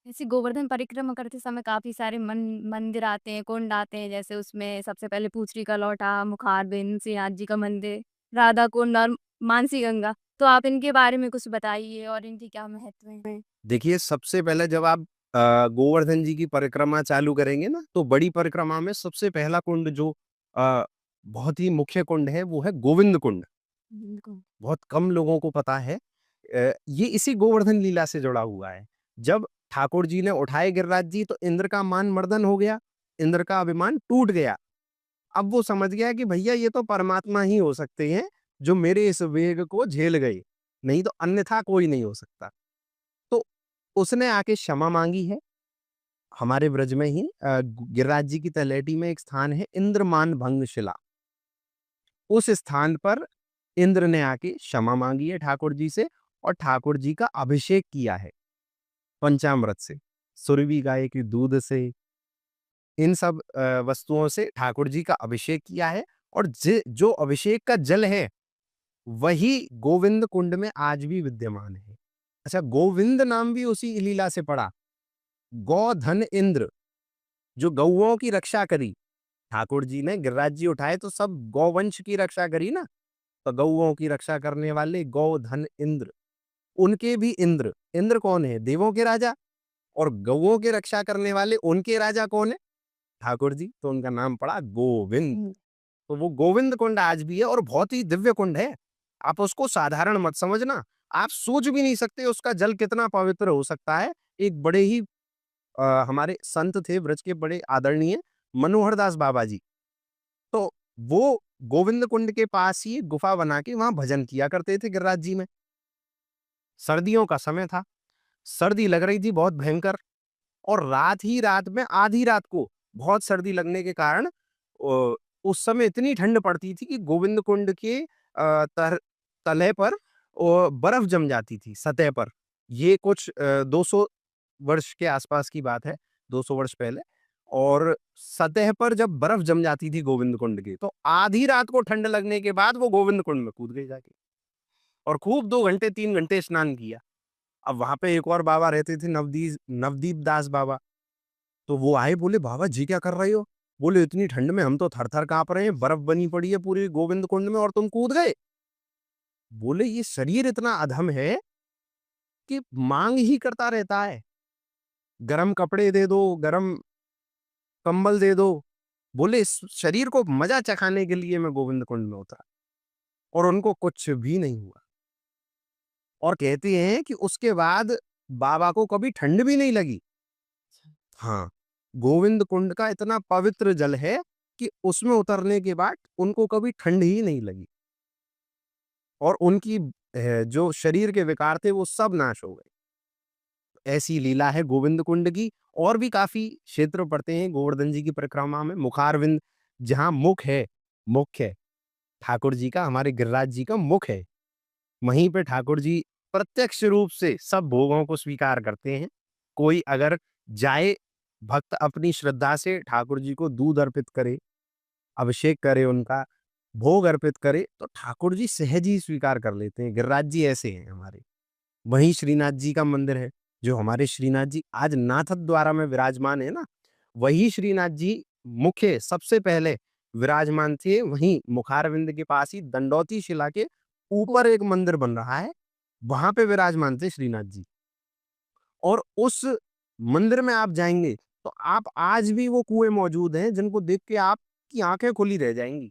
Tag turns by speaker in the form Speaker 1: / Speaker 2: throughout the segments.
Speaker 1: जैसे गोवर्धन परिक्रमा करते समय काफ़ी सारे मंदिर आते हैं, कुंड आते हैं, जैसे उसमें सबसे पहले पूछरी का लौटा, मुखारबिंद, श्रीनाथ जी का मंदिर, राधा कुंड और मानसी गंगा। तो आप इनके बारे में कुछ बताइए और इनके क्या महत्व हैं?
Speaker 2: देखिए, सबसे पहले जब आप गोवर्धन जी की परिक्रमा चालू करेंगे ना, तो बड़ी परिक्रमा में सबसे पहला कुंड जो अ, बहुत ही मुख्य कुंड है, वो है गोविंद कुंड।
Speaker 1: बिल्कुल।
Speaker 2: बहुत कम लोगों को पता है। ये इसी गोवर्धन लीला से जुड़ा हुआ है। जब ठाकुर जी ने उठाए गिरिराज जी, तो इंद्र का मान मर्दन हो गया, इंद्र का अभिमान टूट गया। अब वो समझ गया कि भैया ये तो परमात्मा ही हो सकते हैं, जो मेरे इस वेग को झेल गए, नहीं तो अन्यथा कोई नहीं हो सकता। तो उसने आके क्षमा माँगी है, हमारे ब्रज में ही गिरिराज जी की तलहटी में एक स्थान है इंद्रमान भंग शिला। उस स्थान पर इंद्र ने आके क्षमा माँगी है ठाकुर जी से और ठाकुर जी का अभिषेक किया है पंचामृत से, सुरभि गाय के दूध से, इन सब वस्तुओं से ठाकुर जी का अभिषेक किया है और जो अभिषेक का जल है, वही गोविंद कुंड में आज भी विद्यमान है। अच्छा, गोविंद नाम भी उसी लीला से पड़ा। गौधन इंद्र, जो गौओं की रक्षा करी, ठाकुर जी ने गिरिराज जी उठाए तो सब गौवंश की रक्षा करी ना, तो गौओं की रक्षा करने वाले गौधन इंद्र, उनके भी इंद्र, इंद्र कौन है? देवों के राजा। और गौओं की रक्षा करने वाले उनके राजा कौन है? ठाकुर जी, तो उनका नाम पड़ा गोविंद।
Speaker 1: हुँ।
Speaker 2: तो वो गोविंद कुंड आज भी है और बहुत ही दिव्य कुंड है। आप उसको साधारण मत समझना। आप सोच भी नहीं सकते उसका जल कितना पवित्र हो सकता है। एक बड़े ही हमारे संत थे ब्रज के बड़े आदरणीय मनोहर दास बाबा जी। तो वो गोविंद कुंड के पास ही एक गुफा बना के वहाँ भजन किया करते थे गिरिराज जी में। सर्दियों का समय था, सर्दी लग रही थी बहुत भयंकर और रात ही रात में आधी रात को बहुत सर्दी लगने के कारण उस समय इतनी ठंड पड़ती थी कि गोविंद कुंड के तले पर बर्फ जम जाती थी सतह पर। ये कुछ 200 वर्ष के आसपास की बात है, 200 वर्ष पहले। और सतह पर जब बर्फ जम जाती थी गोविंद कुंड की, तो आधी रात को ठंड लगने के बाद वो गोविंद कुंड में कूद गए जाके और खूब 2 घंटे 3 घंटे स्नान किया। अब वहाँ पे एक और बाबा रहते थे, नवदीप दास बाबा। तो वो आए, बोले, "बाबा जी क्या कर रहे हो?" बोले, "इतनी ठंड में हम तो थर-थर काँप रहे हैं, बर्फ बनी पड़ी है पूरी गोविंद कुंड में और तुम कूद गए?" बोले, "ये शरीर इतना अधम है कि माँग ही करता रहता है। गरम कपड़े दे दो, गरम कंबल दे दो।" बोले, "इस शरीर को मज़ा चखाने के लिए मैं गोविंद कुंड में उतरा और उनको कुछ भी नहीं हुआ।" और कहते हैं कि उसके बाद बाबा को कभी ठंड भी नहीं लगी। हाँ, गोविंद कुंड का इतना पवित्र जल है कि उसमें उतरने के बाद उनको कभी ठंड ही नहीं लगी और उनकी जो शरीर के विकार थे वो सब नाश हो गए। ऐसी लीला है गोविंद कुंड की। और भी काफ़ी क्षेत्र पड़ते हैं गोवर्धन जी की परिक्रमा में। मुखारविंद, जहाँ मुख है, मुख्य ठाकुर जी का, हमारे गिरिराज जी का मुख है, वहीं पे ठाकुर जी प्रत्यक्ष रूप से सब भोगों को स्वीकार करते हैं। कोई अगर जाए, भक्त अपनी श्रद्धा से ठाकुर जी को दूध अर्पित करे, अभिषेक करे उनका, भोग अर्पित करे, तो ठाकुर जी सहज ही स्वीकार कर लेते हैं। गिरिराज जी ऐसे हैं हमारे। वहीं श्रीनाथ जी का मंदिर है, जो हमारे श्रीनाथ जी आज नाथद्वारा में विराजमान है ना, वही श्रीनाथ जी मुख्य सबसे पहले विराजमान थे। वहीं मुखारविंद के पास ही दंडौती शिला के ऊपर एक मंदिर बन रहा है, वहाँ पे विराजमान थे श्रीनाथ जी। और उस मंदिर में आप जाएँगे, तो आप आज भी वो कुएँ मौजूद हैं, जिनको देख के आपकी आँखें खुली रह जाएँगी।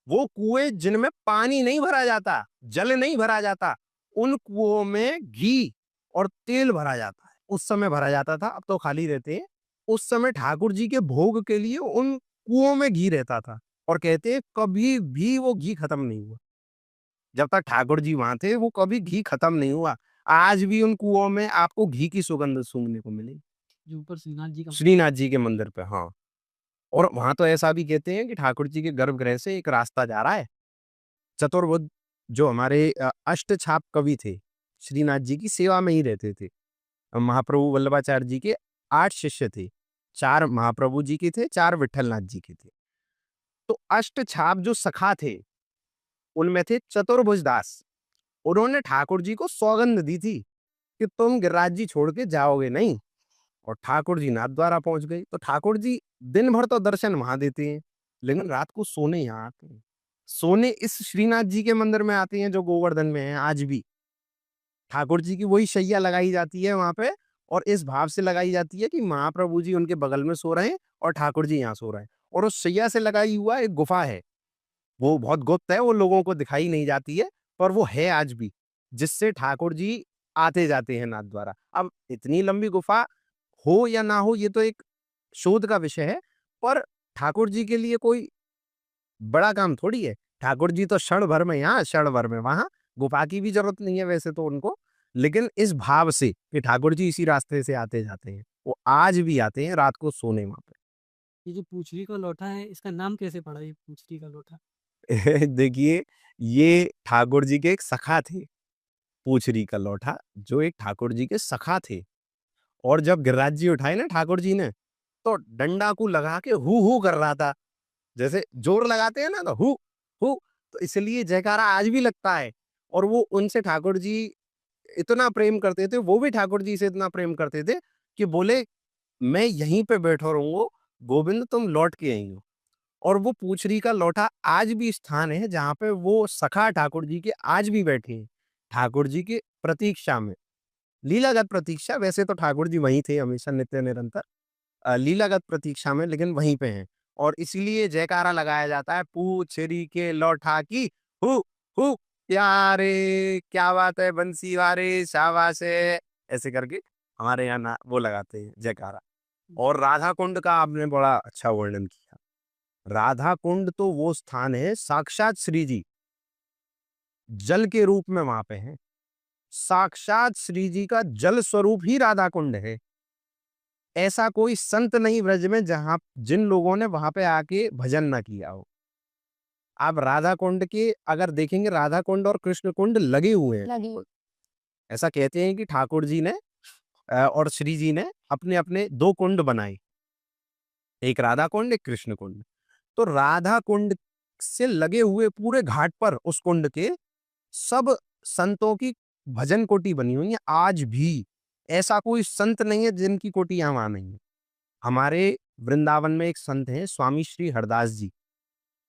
Speaker 2: वो कुएँ जिनमें पानी नहीं भरा जाता, जल नहीं भरा जाता, उन कुओं में घी और तेल भरा जाता है। उस समय भरा जाता था, अब तो खाली रहते हैं। उस समय ठाकुर जी के भोग के लिए उन कुओं में घी रहता था और कहते हैं कभी भी वो घी खत्म नहीं हुआ। जब तक ठाकुर जी वहाँ थे, वो कभी घी खत्म नहीं हुआ। आज भी उन कुओं में आपको घी की सुगंध सूँघने को मिलेगी। जो ऊपर श्रीनाथ जी के मंदिर पे, हाँ। और वहाँ तो ऐसा भी कहते हैं कि ठाकुर जी के गर्भगृह से एक रास्ता जा रहा है। चतुर्बुध, जो हमारे अष्टछाप कवि थे, श्रीनाथ जी की सेवा में ही रहते थे। महाप्रभु वल्लभाचार्य जी के 8 शिष्य थे। 4 महाप्रभु जी के थे, 4 विट्ठलनाथ जी के थे। तो अष्टछाप जो सखा थे, उनमें थे चतुर्भुज दास। उन्होंने ठाकुर जी को सौगंध दी थी कि तुम गिरिराज जी छोड़ के जाओगे नहीं। और ठाकुर जी नाथद्वारा पहुँच गए। तो ठाकुर जी दिन भर तो दर्शन वहाँ देते हैं, लेकिन रात को सोने यहाँ आते हैं। सोने इस श्रीनाथ जी के मंदिर में आते हैं जो गोवर्धन में है आज भी। ठाकुर जी की वही शैया लगाई जाती है वहाँ पे और इस भाव से लगाई जाती है कि महाप्रभु जी उनके बगल में सो रहे हैं और ठाकुर जी यहाँ सो रहे हैं। और उस शैया से लगाई हुआ एक गुफ़ा है, वो बहुत गुप्त है, वो लोगों को दिखाई नहीं जाती है, पर वो है आज भी, जिससे ठाकुर जी आते-जाते हैं नाथद्वारा। अब इतनी लंबी गुफ़ा हो या ना हो ये तो एक शोध का विषय है, पर ठाकुर जी के लिए कोई बड़ा काम थोड़ी है। ठाकुर जी तो क्षण भर में यहाँ, क्षण भर में वहाँ, गुफ़ा की भी ज़रूरत नहीं है वैसे तो उनको, लेकिन इस भाव से कि ठाकुर जी इसी रास्ते से आते-जाते हैं, वो आज भी आते हैं रात को सोने वहाँ पे।
Speaker 3: ये जो पूंछड़ी का लोटा है, इसका नाम कैसे पड़ा ये पूंछड़ी का लोटा?
Speaker 2: देखिए, ये ठाकुर जी के एक सखा थे, पूछरी का लौठा, जो एक ठाकुर जी के सखा थे और जब गिरिराज जी उठाए ना ठाकुर जी ने, तो डंडा को लगा के हू-हू कर रहा था। जैसे जोर लगाते हैं ना तो हू, हू, तो इसलिए जयकारा आज भी लगता है और वो उनसे ठाकुर जी इतना प्रेम करते थे, वो भी ठाकुर जी से इतना प्रेम करते थे कि बोले, "मैं यहीं पे बैठा रहूँगा, गोविंद तुम लौट के आई हो।" और वो पूछरी का लौठा आज भी स्थान है जहाँ पे वो सखा ठाकुर जी के आज भी बैठे हैं, ठाकुर जी की प्रतीक्षा में। लीलागत प्रतीक्षा, वैसे तो ठाकुर जी वहीं थे हमेशा नित्य निरंतर। लीलागत प्रतीक्षा में लेकिन वहीं पे हैं और इसीलिए जयकारा लगाया जाता है पूछरी के लौठा की हु हु प्यारे, क्या बात है बंसी वारे, शाबाश है, ऐसे करके हमारे यहाँ ना वो लगाते हैं जयकारा। और राधा कुंड का आपने बड़ा अच्छा वर्णन किया। राधा कुंड तो वो स्थान है साक्षात श्री जी जल के रूप में वहां पे हैं। साक्षात श्री जी का जल स्वरूप ही राधा कुंड है। ऐसा कोई संत नहीं ब्रज में जहां जिन लोगों ने वहां पे आके भजन ना किया हो। आप राधा कुंड के अगर देखेंगे राधा कुंड और कृष्ण कुंड लगे हुए हैं।
Speaker 1: लगी।
Speaker 2: ऐसा कहते हैं कि ठाकुर जी ने और श्री जी ने अपने अपने दो कुंड बनाए, एक राधा कुंड एक कृष्ण कुंड। तो राधा कुंड से लगे हुए पूरे घाट पर उस कुंड के सब संतों की भजन कोटी बनी हुई है आज भी। ऐसा कोई संत नहीं है जिनकी कोटियां वहां नहीं है। हमारे वृंदावन में एक संत हैं स्वामी श्री हरदास जी,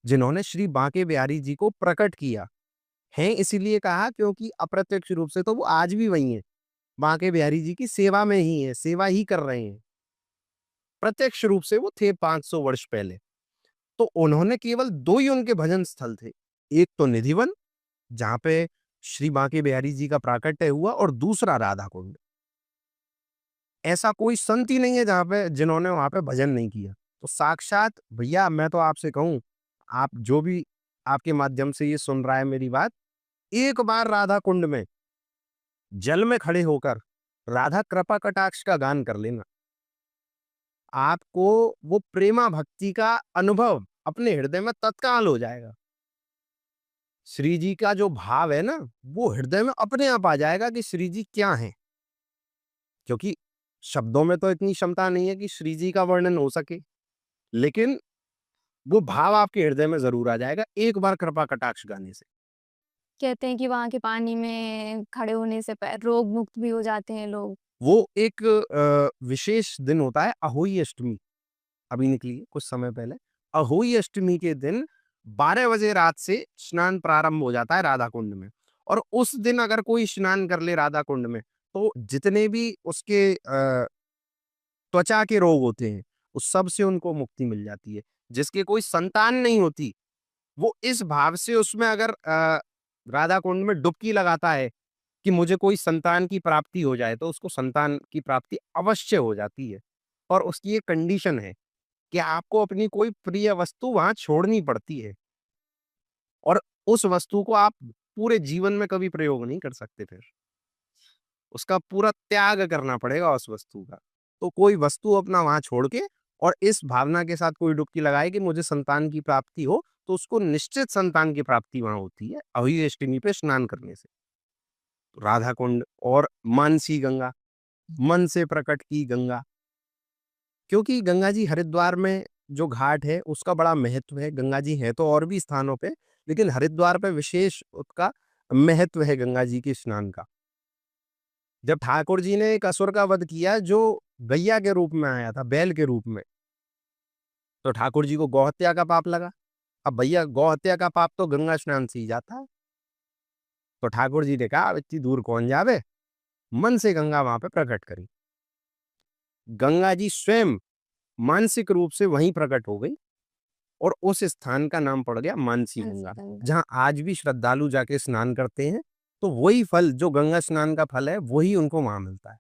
Speaker 2: जिन्होंने श्री बांके बिहारी जी को प्रकट किया है, इसीलिए कहा क्योंकि अप्रत्यक्ष रूप से तो वो आज भी वही है, बांके बिहारी जी की सेवा में ही है, सेवा ही कर रहे हैं। प्रत्यक्ष रूप से वो थे 500 वर्ष पहले। तो उन्होंने केवल दो ही उनके भजन स्थल थे, एक तो निधिवन जहाँ पे श्री बांके बिहारी जी का प्राकट्य हुआ और दूसरा राधा कुंड। ऐसा कोई संत ही नहीं है जहाँ पे जिन्होंने वहाँ पे भजन नहीं किया। तो साक्षात भैया मैं तो आपसे कहूँ, आप जो भी आपके माध्यम से ये सुन रहा है मेरी बात, एक बार राधा कुंड में जल में खड़े होकर राधा कृपा कटाक्ष का गान कर लेना। आपको वो प्रेमा भक्ति का अनुभव अपने हृदय में तत्काल हो जाएगा। श्री जी का जो भाव है ना, वो हृदय में अपने आप आ जाएगा कि श्री जी क्या हैं। क्योंकि शब्दों में तो इतनी क्षमता नहीं है कि श्री जी का वर्णन हो सके, लेकिन वो भाव आपके हृदय में ज़रूर आ जाएगा एक बार कृपा कटाक्ष गाने से।
Speaker 1: कहते हैं कि वहाँ के पानी में खड़े होने से रोग मुक्त भी हो जाते हैं लोग।
Speaker 2: वो एक विशेष दिन होता है अहोई अष्टमी, अभी निकली है कुछ समय पहले। अहोई अष्टमी के दिन 12 बजे रात से स्नान प्रारंभ हो जाता है राधा कुंड में और उस दिन अगर कोई स्नान कर ले राधा कुंड में, तो जितने भी उसके त्वचा के रोग होते हैं, उस सब से उनको मुक्ति मिल जाती है। जिसकी कोई संतान नहीं होती, वो इस भाव से उसमें अगर राधा कुंड में डुबकी लगाता है कि मुझे कोई संतान की प्राप्ति हो जाए, तो उसको संतान की प्राप्ति अवश्य हो जाती है। और उसकी एक कंडीशन है कि आपको अपनी कोई प्रिय वस्तु वहाँ छोड़नी पड़ती है और उस वस्तु को आप पूरे जीवन में कभी प्रयोग नहीं कर सकते फिर। उसका पूरा त्याग करना पड़ेगा उस वस्तु का। तो कोई वस्तु अपना वहाँ छोड़ के और इस भावना के साथ कोई डुबकी लगाए कि मुझे संतान की प्राप्ति हो, तो उसको निश्चित संतान की प्राप्ति वहाँ होती है, अहोई अष्टमी पे स्नान करने से। तो राधा कुंड और मानसी गंगा, मन से प्रकट की गंगा, क्योंकि गंगा जी हरिद्वार में जो घाट है, उसका बड़ा महत्व है। गंगा जी हैं तो और भी स्थानों पे, लेकिन हरिद्वार पे विशेष उसका महत्व है गंगा जी के स्नान का। जब ठाकुर जी ने एक असुर का वध किया जो गैया के रूप में आया था, बैल के रूप में, तो ठाकुर जी को गौ हत्या का पाप लगा। अब भैया गौ हत्या का पाप तो गंगा स्नान से ही जाता है। तो ठाकुर जी ने कहा अब इतनी दूर कौन जावे, मन से गंगा वहां पे प्रकट करी। गंगा जी स्वयं मानसिक रूप से वहीं प्रकट हो गई और उस स्थान का नाम पड़ गया मानसी
Speaker 1: मानसी
Speaker 2: गंगा,
Speaker 1: गंगा।
Speaker 2: जहां आज भी श्रद्धालु जाके स्नान करते हैं। तो वही फल जो गंगा स्नान का फल है वही उनको वहां मिलता है।